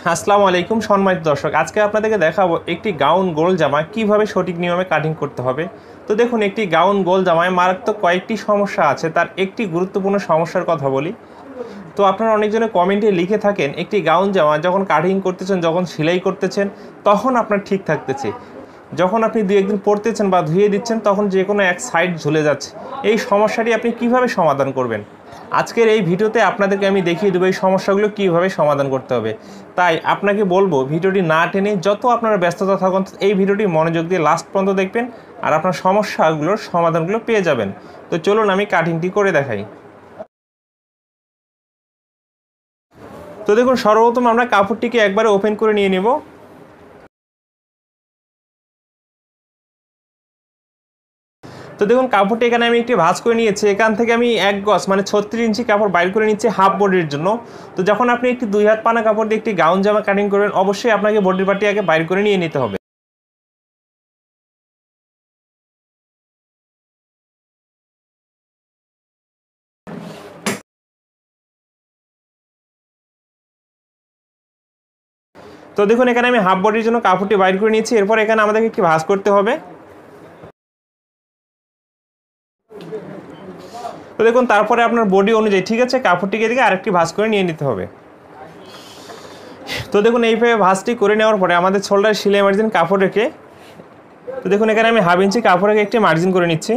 আসসালামু আলাইকুম সম্মানিত দর্শক, আজকে আপনাদেরকে দেখাবো একটি গাউন গোল জামা কিভাবে সঠিক নিয়মে কাটিং করতে হবে। তো দেখুন, একটি গাউন গোল জামায় মারাত্মক কয়েকটি সমস্যা আছে, তার একটি গুরুত্বপূর্ণ সমস্যার কথা বলি। তো আপনারা অনেকজনে কমেন্টে লিখে থাকেন একটি গাউন জামা যখন কাটিং করতেছেন, যখন সেলাই করতেছেন তখন আপনার ঠিক থাকতেছে, যখন আপনি দুই একদিন পরতেছেন বা ধুয়ে দিচ্ছেন তখন যে কোনো এক সাইড ঝুলে যাচ্ছে। এই সমস্যাটি আপনি কিভাবে সমাধান করবেন, আজকের এই ভিডিওতে আপনাদেরকে আমি দেখিয়ে দেবো এই সমস্যাগুলো কীভাবে সমাধান করতে হবে। তাই আপনাকে বলবো ভিডিওটি না টেনে যত আপনারা ব্যস্ততা থাকুন এই ভিডিওটি মনোযোগ দিয়ে লাস্ট পর্যন্ত দেখবেন, আর আপনার সমস্যাগুলোর সমাধানগুলো পেয়ে যাবেন। তো চলুন আমি কাটিংটি করে দেখাই। তো দেখুন, সর্বপ্রথম আমরা কাপড়টিকে একবারে ওপেন করে নিয়ে নেব। তো দেখুন, কাপড়টি এখানে আমি একটি ভাঁজ করে নিয়েছি। এখান থেকে আমি 1 গজ মানে 36 ইঞ্চি কাপড় বাইর করে নিচ্ছি হাফ বডির জন্য। তো যখন আপনি একটি 2 হাত পানা কাপড় দিয়ে একটি গাউন জামা কাটিং করবেন, অবশ্যই আপনাকে বডির পার্টি আগে বাইর করে নিয়ে নিতে হবে। তো দেখুন, এখানে আমি হাফ বডির জন্য কাপড়টি বাইর করে নিয়েছি। এরপর এখানে আমাদেরকে একটি ভাঁজ করতে হবে। তো দেখুন, তারপরে আপনার বডি অনুযায়ী ঠিক আছে কাপড়টিকে দিকে আরেকটি ভাঁজ করে নিয়ে নিতে হবে। তো দেখুন, এইভাবে ভাঁজটি করে নেওয়ার পরে আমাদের শোল্ডার সেলাই মার্জিন কাপড় রেখে, তো দেখুন এখানে আমি হাফ ইঞ্চি কাপড় রেখে একটি মার্জিন করে নিচ্ছি।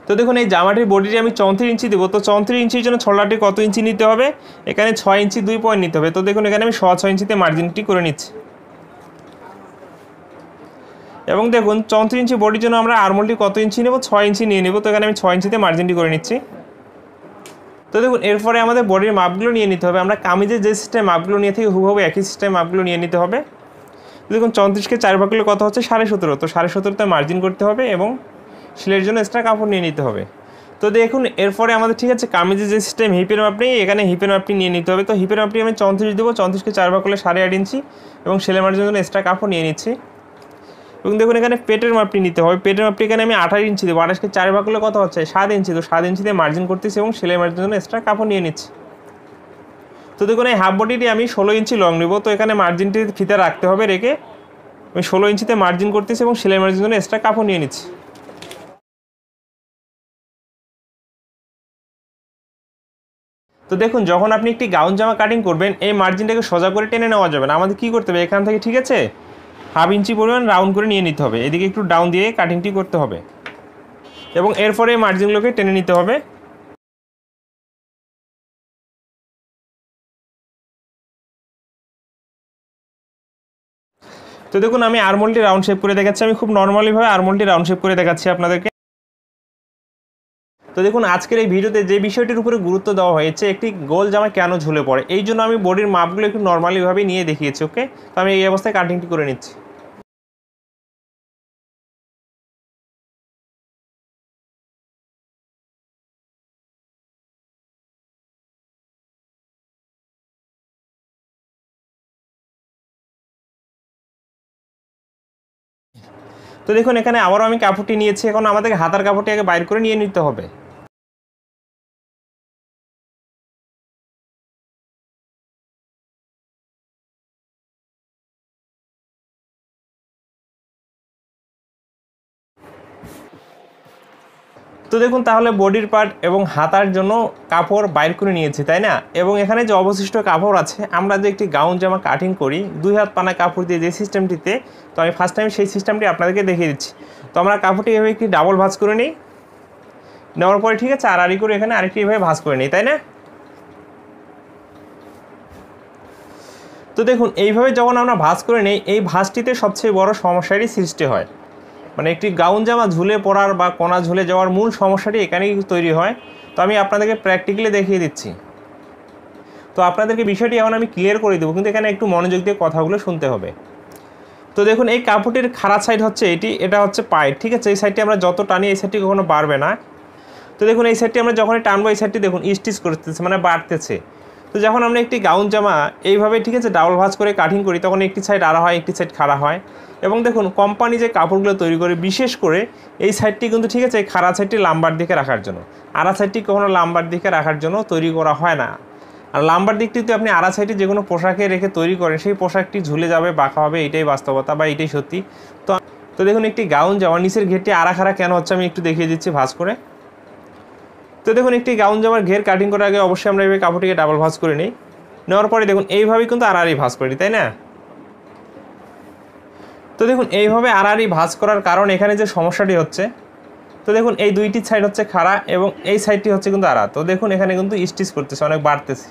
তো দেখুন, এই জামাটির বডিটি আমি 34 ইঞ্চি দেবো। তো 34 ইঞ্চির জন্য শোল্ডারটি কত ইঞ্চি নিতে হবে, এখানে 6 ইঞ্চি 2 পয়েন্ট নিতে হবে। তো দেখুন, এখানে আমি 6 ইঞ্চিতে মার্জিনটি করে নিচ্ছি। এবং দেখুন 34 ইঞ্চি বডির জন্য আমরা আরমোলটি কত ইঞ্চি নেব, 6 ইঞ্চি নিয়ে নেব। তো এখানে আমি 6 ইঞ্চিতে মার্জিনটি করে নিচ্ছি। তো দেখুন, এরপরে আমাদের বডির মাপগুলো নিয়ে নিতে হবে। আমরা কামিজের যে সিস্টেম মাপগুলো নিয়ে থাকি হুবহু একই সিস্টেম মাপগুলো নিয়ে নিতে হবে। দেখুন 34কে 4 ভাগ করলে কত হচ্ছে 17.5। তো 17.5তে মার্জিন করতে হবে এবং সেলাইয়ের জন্য এক্সট্রা কাপড় নিয়ে নিতে হবে। তো দেখুন, এরপরে আমাদের ঠিক আছে কামিজের যে সিস্টেম হিপের মাপ নেই, এখানে হিপের মাপটি নিয়ে নিতে হবে। তো হিপের মাপটি আমি 34 দেবো। 34কে 4 ভাগ করলে 8.5 ইঞ্চি এবং সেলাই মার্জিনের জন্য এক্সট্রা কাপড় নিয়ে নিচ্ছি। এবং দেখুন, এখানে পেটের মাপটি নিতে হবে। পেটের মাপটি এখানে আমি 28 ইঞ্চি দেবো। 28কে 4 ভাগ করলে কত হচ্ছে 7 ইঞ্চি। তো 7 ইঞ্চিতে মার্জিন করতেছি এবং সেলাই মার্জিনের জন্য এক্সট্রা কাপড় নিয়ে নিচ্ছি। তো দেখুন, এই হাফ বডিটি আমি 16 ইঞ্চি লং নেব। তো এখানে মার্জিনটি ফিতে রাখতে হবে, রেখে আমি 16 ইঞ্চিতে মার্জিন করতেছি এবং সেলাই মার্জিনের জন্য এক্সট্রা কাপড় নিয়ে নিচ্ছি। তো দেখুন, যখন আপনি একটি গাউন জামা কাটিং করবেন এই মার্জিনটাকে সোজা করে টেনে নেওয়া যাবে না। আমাদের কী করতে হবে, এখান থেকে ঠিক আছে হাফ ইঞ্চি পরিমাণ রাউন্ড করে নিয়ে নিতে হবে। এদিকে একটু ডাউন দিয়ে কাটিংটি করতে হবে এবং এরপরে এই মার্জিনগুলোকে টেনে নিতে হবে। তো দেখুন, আমি আরমোলটি রাউন্ড শেপ করে দেখাচ্ছি। আমি খুব নর্মালিভাবে আরমোলটি রাউন্ড শেপ করে দেখাচ্ছি আপনাদেরকে। তো দেখুন, আজকের এই ভিডিওতে যে বিষয়টির উপরে গুরুত্ব দেওয়া হয়েছে একটি গোল জামা কেন ঝুলে পড়ে, এই জন্য আমি বডির মাপগুলো একটু নর্মালিভাবে নিয়ে দেখিয়েছি। ওকে, তো আমি এই অবস্থায় কাটিংটি করে নিচ্ছি। তো দেখুন, এখানে আবারও আমি কাপড়টি নিয়েছি। এখন আমাদেরকে হাতার কাপড়টি আগে বাইর করে নিয়ে নিতে হবে। তো দেখুন, তাহলে বডির পার্ট এবং হাতার জন্য কাপড় বাইর করে নিয়েছি, তাই না? এবং এখানে যে অবশিষ্ট কাপড় আছে, আমরা যে একটি গাউন জামা কাটিং করি 2 হাত পানা কাপড় দিয়ে যে সিস্টেমটিতে, তো আমি ফার্স্ট টাইম সেই সিস্টেমটি আপনাদেরকে দেখিয়ে দিচ্ছি। তো আমরা কাপড়টি এভাবে একটি ডাবল ভাঁজ করে নিই, নেওয়ার পরে ঠিক আছে আড়াআড়ি করে এখানে আরেকটি এভাবে ভাঁজ করে নিই, তাই না? তো দেখুন, এইভাবে যখন আমরা ভাঁজ করে নিই এই ভাঁজটিতে সবচেয়ে বড় সমস্যারই সৃষ্টি হয়। মানে একটি গাউন জামা ঝুলে পড়ার বা কোনা ঝুলে যাওয়ার মূল সমস্যাটি এখানেই তৈরি হয়। তো আমি আপনাদেরকে প্র্যাকটিক্যালি দেখিয়ে দিচ্ছি। তো আপনাদেরকে বিষয়টি এখন আমি ক্লিয়ার করে দেবো, কিন্তু এখানে একটু মনোযোগ দিয়ে কথাগুলো শুনতে হবে। তো দেখুন, এই কাপড়টির খারাপ সাইড হচ্ছে এটা হচ্ছে পায়ের, ঠিক আছে? এই সাইডটি আমরা যত টানি এই সাইডটি কখনো বাড়বে না। তো দেখুন, এই সাইডটি আমরা যখনই টানবো এই সাইডটি দেখুন স্টিচ করতেছে, মানে বাড়তেছে। তো যখন আমরা একটি গাউন জামা এইভাবে ঠিক আছে ডাবল ভাঁজ করে কাটিং করি তখন একটি সাইড আড়া হয়, একটি সাইড খাড়া হয়। এবং দেখুন, কোম্পানি যে কাপড়গুলো তৈরি করে বিশেষ করে এই সাইডটি কিন্তু ঠিক আছে এই খাড়া সাইডটি লাম্বার দিকে রাখার জন্য, আড়া সাইডটি কখনো লাম্বার দিকে রাখার জন্য তৈরি করা হয় না। আর লাম্বার দিকটিতে আপনি আড়া সাইডে যে কোনো পোশাকে রেখে তৈরি করেন সেই পোশাকটি ঝুলে যাবে, বাঁকা হবে, এটাই বাস্তবতা বা এটাই সত্যি। তো দেখুন একটি গাউন জামা নিচের ঘেরটি আড়া খাড়া কেন হচ্ছে আমি একটু দেখিয়ে দিচ্ছি ভাঁজ করে। তো দেখুন একটি গাউন জামার ঘের কাটিং করার আগে অবশ্যই আমরা এইভাবে কাপড়টিকে ডাবল ভাঁজ করে নিই, নেওয়ার পরে দেখুন এইভাবেই কিন্তু আড়াআড়ি ভাঁজ করি, তাই না? তো দেখুন এইভাবে আড়াআড়ি ভাঁজ করার কারণ এখানে যে সমস্যাটি হচ্ছে, তো দেখুন এই দুইটি সাইড হচ্ছে খাড়া এবং এই সাইডটি হচ্ছে কিন্তু আড়া। তো দেখুন এখানে কিন্তু স্টিচ করতেছে, অনেক বাড়তেছে।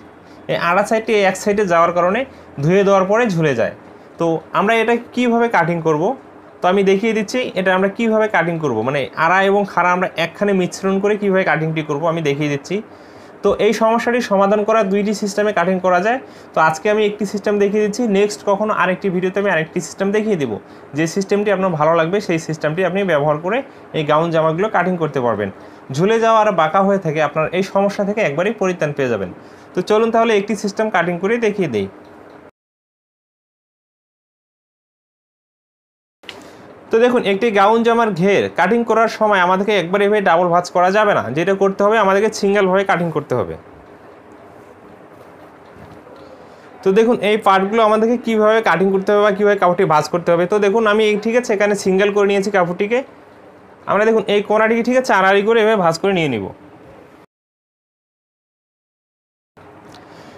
এই আড়া সাইডটি এই এক সাইডে যাওয়ার কারণে ধুয়ে দেওয়ার পরে ঝুলে যায়। তো আমরা এটা কিভাবে কাটিং করব, তো আমি দেখিয়ে দিচ্ছি এটা আমরা কিভাবে কাটিং করব, মানে আড়া এবং খাড়া আমরা একখানে মিশ্রণ করে কিভাবে কাটিংটি করব আমি দেখিয়ে দিচ্ছি। তো এই সমস্যাটি সমাধান করা দুইটি সিস্টেমে কাটিং করা যায়। তো আজকে আমি একটি সিস্টেম দেখিয়ে দিচ্ছি, নেক্সট কখনো আরেকটি ভিডিওতে আমি আরেকটি সিস্টেম দেখিয়ে দেবো। যে সিস্টেমটি আপনার ভালো লাগবে সেই সিস্টেমটি আপনি ব্যবহার করে এই গাউন জামাগুলো কাটিং করতে পারবেন। ঝুলে যাওয়া আর বাঁকা হয়ে থাকে আপনার এই সমস্যা থেকে একবারেই পরিত্রাণ পেয়ে যাবেন। তো চলুন তাহলে একটি সিস্টেম কাটিং করে দেখিয়ে দিই। তো দেখুন একটি গাউন জামার ঘের কাটিং করার সময় আমাদেরকে একবার এভাবে ডাবল ভাঁজ করা যাবে না, যেটা করতে হবে আমাদেরকে সিঙ্গেলভাবে কাটিং করতে হবে। তো দেখুন এই পার্টগুলো আমাদেরকে কীভাবে কাটিং করতে হবে বা কীভাবে কাপড়টি ভাঁজ করতে হবে। তো দেখুন আমি ঠিক আছে এখানে সিঙ্গেল করে নিয়েছি কাপড়টিকে। আমরা দেখুন এই কোণাটিকে ঠিক আছে আড়াআড়ি করে এভাবে ভাঁজ করে নিয়ে নিব।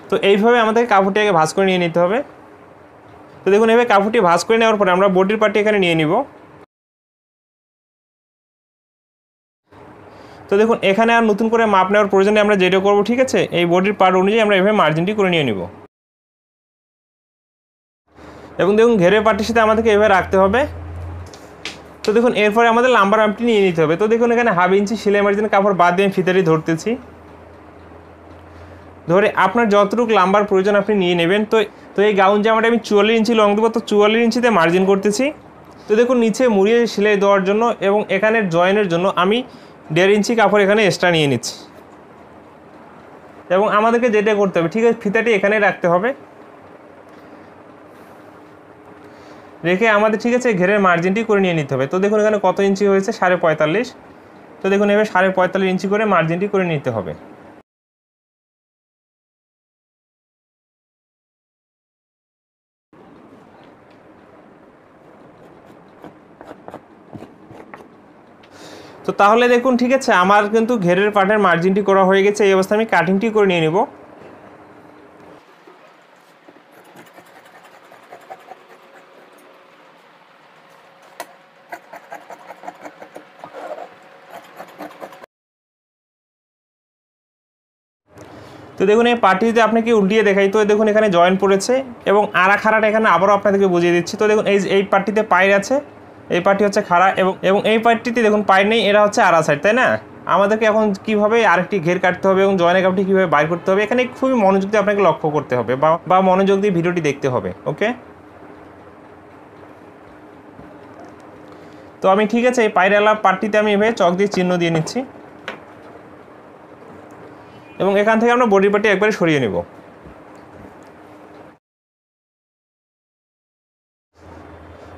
তো এইভাবে আমাদের কাপড়টিকে ভাঁজ করে নিয়ে নিতে হবে। তো দেখুন এভাবে কাপড়টি ভাঁজ করে নেওয়ার পরে আমরা বডির পার্টটি এখানে নিয়ে নিব। তো দেখুন এখানে আর নতুন করে মাপ নেওয়ার প্রয়োজনে আমরা যেটা করবো ঠিক আছে, এই বডির পার্ট অনুযায়ী আমরা এভাবে মার্জিনটি করে নিয়ে নিব। এবং দেখুন ঘেরের পার্টির সাথে আমাদেরকে এভাবে রাখতে হবে। তো দেখুন এরপরে আমাদের লাম্বার মাপটি নিয়ে নিতে হবে। তো দেখুন এখানে 1/2 ইঞ্চি সেলাই মার্জিন কাপড় বাদ দিয়ে ফিতাটি ধরতেছি, ধরে আপনার যতটুকু লাম্বার প্রয়োজন আপনি নিয়ে নেবেন। তো এই গাউন জামাটা আমি 44 ইঞ্চি লং দেবো, তো 44 ইঞ্চিতে মার্জিন করতেছি। তো দেখুন নিচে মুড়িয়ে সেলাই দেওয়ার জন্য এবং এখানের জয়েনের জন্য আমি 1.5 ইঞ্চি কাপড় এখানে এক্সট্রা নিয়ে নিচ্ছি। এবং আমাদেরকে যেটা করতে হবে ঠিক আছে, ফিতাটি এখানে রাখতে হবে, রেখে আমাদের ঠিক আছে ঘেরের মার্জিনটি করে নিয়ে নিতে হবে। তো দেখুন এখানে কত ইঞ্চি হয়েছে, 45.5। তো দেখুন এবার 45.5 ইঞ্চি করে মার্জিনটি করে নিতে হবে। তো তাহলে দেখুন ঠিক আছে আমার কিন্তু ঘেরের পার্টের মার্জিনটি করা হয়ে গেছে। এই অবস্থায় আমি কাটিংটি করে নিয়ে নেব। তো দেখুন এই পার্টটি যদি আপনাকে উল্টিয়ে দেখাই, তো দেখুন এখানে জয়েন পড়েছে এবং আড়া খাড়াটা এখানে আবারও আপনাদেরকে বুঝিয়ে দিচ্ছি। তো দেখুন এই পার্টটিতে পায়ের আছে, এই পার্টটি হচ্ছে খাড়া এবং এই পার্টটিতে দেখুন পায়ের নেই, এরা হচ্ছে আড়া সাইড, তাই না? আমাদেরকে এখন কীভাবে আরেকটি ঘের কাটতে হবে এবং জয়েনের কাপড়টি কীভাবে বাইর করতে হবে এখানে খুবই মনোযোগ দিয়ে আপনাকে লক্ষ্য করতে হবে বা মনোযোগ দিয়ে ভিডিওটি দেখতে হবে। ওকে, তো আমি ঠিক আছে এই পায়ের পার্টটিতে আমি এভাবে চক দিয়ে চিহ্ন দিয়ে নিচ্ছি এবং এখান থেকে আমরা বডি পার্টটি একবারে সরিয়ে নেব।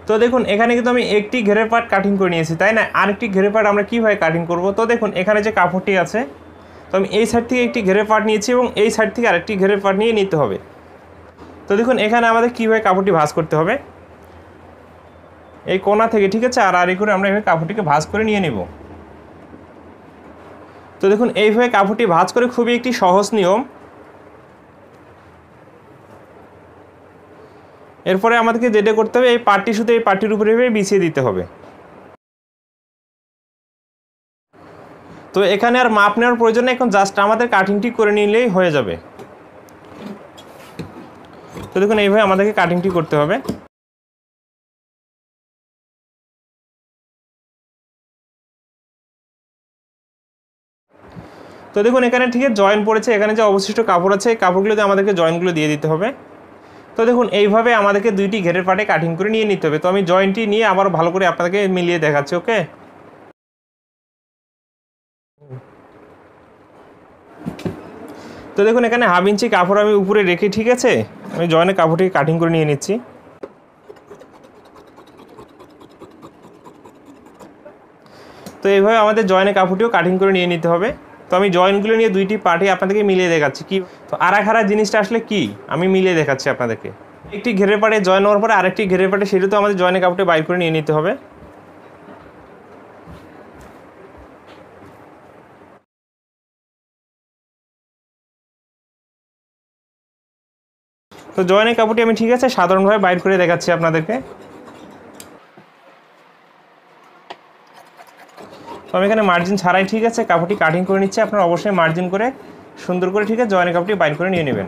তো দেখুন এখানে কিন্তু আমি একটি ঘেরের পার্ট কাটিং করে নিয়েছি, তাই না? আরেকটি ঘেরের পার্ট আমরা কীভাবে কাটিং করব, তো দেখুন এখানে যে কাপড়টি আছে, তো আমি এই সাইড থেকে একটি ঘেরের পার্ট নিয়েছি এবং এই সাইড থেকে আরেকটি ঘেরের পার্ট নিয়ে নিতে হবে। তো দেখুন এখানে আমাদের কীভাবে কাপড়টি ভাঁজ করতে হবে, এই কোণা থেকে ঠিক আছে আড়াআড়ি করে আমরা এইভাবে কাপড়টিকে ভাঁজ করে নিয়ে নেব। তো দেখুন এইভাবে কাপড়টি ভাঁজ করে খুবই একটি সহজ নিয়ম। এরপরে আমাদেরকে যেটা করতে হবে এই পার্টটি শুধু এই পার্টির উপরে বিছিয়ে দিতে হবে। তো এখানে আর মাপ নেওয়ার প্রয়োজন নেই, এখন জাস্ট আমাদের কাটিংটি করে নিলেই হয়ে যাবে। তো দেখুন এইভাবে আমাদেরকে কাটিংটি করতে হবে। তো দেখুন এখানে ঠিক আছে জয়েন পড়েছে, এখানে যে অবশিষ্ট কাপড় আছে এই কাপড়গুলোতে আমাদেরকে জয়েনগুলো দিয়ে দিতে হবে। তো দেখুন এইভাবে আমাদেরকে দুইটি ঘেরের পার্টে কাটিং করে নিয়ে নিতে হবে। তো আমি জয়েন্টটি নিয়ে আবার ভালো করে আপনাদেরকে মিলিয়ে দেখাচ্ছি। ওকে, তো দেখুন এখানে 1/2 ইঞ্চি কাপড় আমি উপরে রেখে ঠিক আছে আমি জয়েনের কাপড়টিকে কাটিং করে নিয়ে নিচ্ছি। তো এইভাবে আমাদের জয়েনের কাপড়টিও কাটিং করে নিয়ে নিতে হবে। তো আমি জয়েন্টগুলো নিয়ে দুইটি পার্টে আপনাদেরকে মিলিয়ে দেখাচ্ছি তো আড়া-খাড়া জিনিসটা আসলে কি আমি মিলিয়ে দেখাচ্ছি আপনাদেরকে। একটি ঘেরের পাটে জয়েন হওয়ার পরে আরেকটি ঘেরের পাটে সেটা তো আমাদের জয়েনের কাপড়টা বাইর করে নিয়ে নিতে হবে। তো জয়েনের কাপড়টি আমি ঠিক আছে সাধারণভাবে বাইর করে দেখাচ্ছি আপনাদেরকে। তো আমি এখানে মার্জিন ছাড়াই ঠিক আছে কাপড়টি কাটিং করে নিচ্ছি। আপনারা অবশ্যই মার্জিন করে সুন্দর করে ঠিক আছে জয়েনের কাপড়টি বাইর করে নিয়ে নেবেন।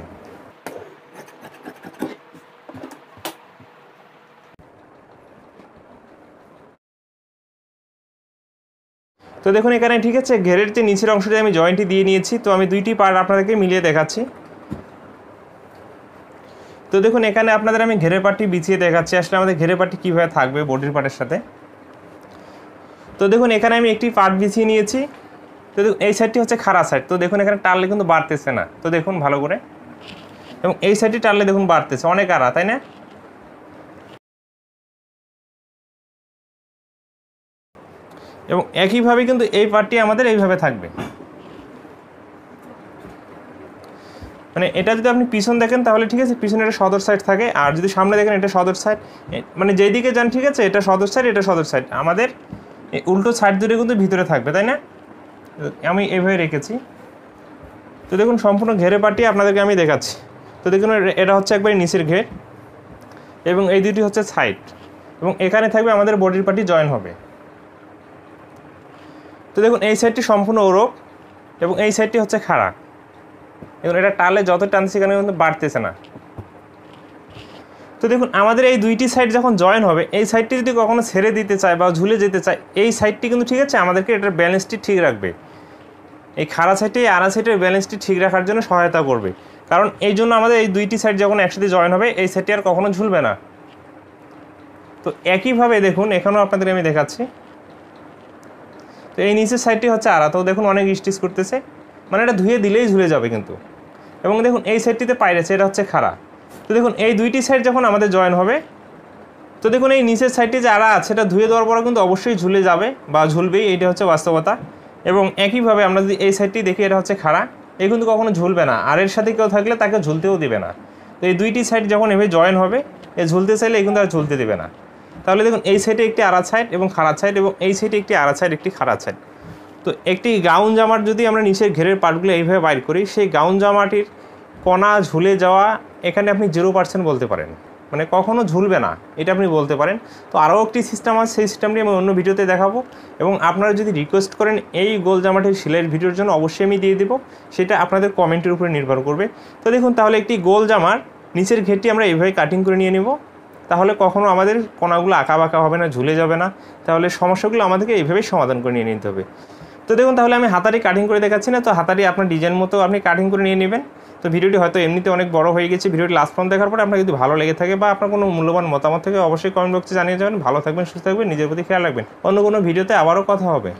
তো দেখুন এখানে ঠিক আছে ঘেরের যে নিচের অংশটি আমি জয়েন্টটি দিয়ে নিয়েছি। তো আমি দুইটি পার্ট আপনাদেরকে মিলিয়ে দেখাচ্ছি। তো দেখুন এখানে আপনাদের আমি ঘেরের পার্টটি বিছিয়ে দেখাচ্ছি আসলে আমাদের ঘেরের পার্টটি কীভাবে থাকবে বডির পার্টের সাথে। তো দেখুন এখানে আমি একটি পার্ট বিছিয়ে নিয়েছি। তো দেখুন এই সাইডটি হচ্ছে খাড়া সাইড। তো দেখুন এখানে টানলে কিন্তু বাড়তেছে না। তো দেখুন ভালো করে, এবং এই সাইডটি টানলে দেখুন বাড়তেছে, অনেক আড়া তাই না? এবং একইভাবে কিন্তু এই পার্টটি আমাদের এইভাবে থাকবে। মানে এটা যদি আপনি পিছন দেখেন তাহলে ঠিক আছে পিছনে এটা সদর সাইড থাকে, আর যদি সামনে দেখেন এটা সদর সাইড, মানে যেই দিকে যান ঠিক আছে এটা সদর সাইড এটা সদর সাইড, আমাদের এই উল্টো সাইড দুটো কিন্তু ভিতরে থাকবে তাই না? আমি এইভাবে রেখেছি। তো দেখুন সম্পূর্ণ ঘেরে পার্টি আপনাদেরকে আমি দেখাচ্ছি। তো দেখুন এটা হচ্ছে একবারে নিচের ঘের এবং এই দুটি হচ্ছে সাইড, এবং এখানে থাকবে আমাদের বডির পার্টি জয়েন হবে। তো দেখুন এই সাইডটি সম্পূর্ণ ওরক এবং এই সাইডটি হচ্ছে খাড়া, এবং এটা টালে যত টানছে সেখানে কিন্তু বাড়তেছে না। তো দেখুন আমাদের এই দুইটি সাইড যখন জয়েন হবে এই সাইডটি যদি কখনো ছেড়ে দিতে চায় বা ঝুলে যেতে চায় এই সাইডটি কিন্তু ঠিক আছে আমাদেরকে এটার ব্যালেন্সটি ঠিক রাখবে। এই খাড়া সাইডটি আড়া সাইডের ব্যালেন্সটি ঠিক রাখার জন্য সহায়তা করবে, কারণ এই জন্য আমাদের এই দুইটি সাইড যখন একসাথে জয়েন হবে এই সাইডটি আর কখনো ঝুলবে না। তো একইভাবে দেখুন এখানেও আপনাদের আমি দেখাচ্ছি। তো এই নিচের সাইডটি হচ্ছে আড়া, তো দেখুন অনেক স্টিচ করতেছে, মানে এটা ধুয়ে দিলেই ঝুলে যাবে কিন্তু। এবং দেখুন এই সাইডটিতে পাইরেছে, এটা হচ্ছে খাড়া। তো দেখুন এই দুইটি সাইড যখন আমাদের জয়েন হবে, তো দেখুন এই নিচের সাইডটি যে আড়া আছে এটা ধুয়ে দেওয়ার পরে কিন্তু অবশ্যই ঝুলে যাবে বা ঝুলবেই, এইটা হচ্ছে বাস্তবতা। এবং একইভাবে আমরা যদি এই সাইডটি দেখি এটা হচ্ছে খাড়া, এই কিন্তু কখনো ঝুলবে না, আর এর সাথে কেউ থাকলে তাকে ঝুলতেও দিবে না। তো এই দুইটি সাইড যখন এভাবে জয়েন হবে এ ঝুলতে চাইলে এই কিন্তু আর ঝুলতে দেবে না। তাহলে দেখুন এই সাইডে একটি আড়া সাইড এবং খাড়া সাইড, এবং এই সাইডে একটি আড়া সাইড একটি খাড়া সাইড। তো একটি গাউন জামার যদি আমরা নিচের ঘেরের পার্টগুলো এইভাবে বাইর করি, সেই গাউন জামাটির কণা ঝুলে যাওয়া এখানে আপনি 0% বলতে পারেন, মানে কখনো ঝুলবে না এটা আপনি বলতে পারেন। তো আরও একটি সিস্টেম আছে, সেই সিস্টেমটি আমি অন্য ভিডিওতে দেখাবো, এবং আপনারা যদি রিকোয়েস্ট করেন এই গোল জামাটির সেলাইয়ের ভিডিওর জন্য অবশ্যই আমি দিয়ে দেবো, সেটা আপনাদের কমেন্টের উপরে নির্ভর করবে। তো দেখুন তাহলে একটি গোল জামার নিচের ঘেরটি আমরা এইভাবে কাটিং করে নিয়ে নেব, তাহলে কখনো আমাদের কোনাগুলো আঁকা বাঁকা হবে না, ঝুলে যাবে না। তাহলে সমস্যাগুলো আমাদেরকে এইভাবেই সমাধান করে নিয়ে নিতে হবে। তো দেখুন তাহলে আমি হাতারি কাটিং করে দেখাচ্ছি না, তো হাতারি আপনার ডিজাইন মতো আপনি কাটিং করে নিয়ে নেবেন। তো ভিডিওটি হয়তো এমনিতে অনেক বড় হয়ে গেছে, ভিডিওটি লাস্ট পর্যন্ত দেখার পরে আপনার যদি ভালো লেগে থাকে বা আপনার কোনো মূল্যবান মতামত থেকে অবশ্যই কমেন্ট বক্সে জানিয়ে যাবেন। ভালো থাকবেন, সুস্থ থাকবেন, নিজের প্রতি খেয়াল রাখবেন। অন্য কোনো ভিডিওতে আবারও কথা হবে।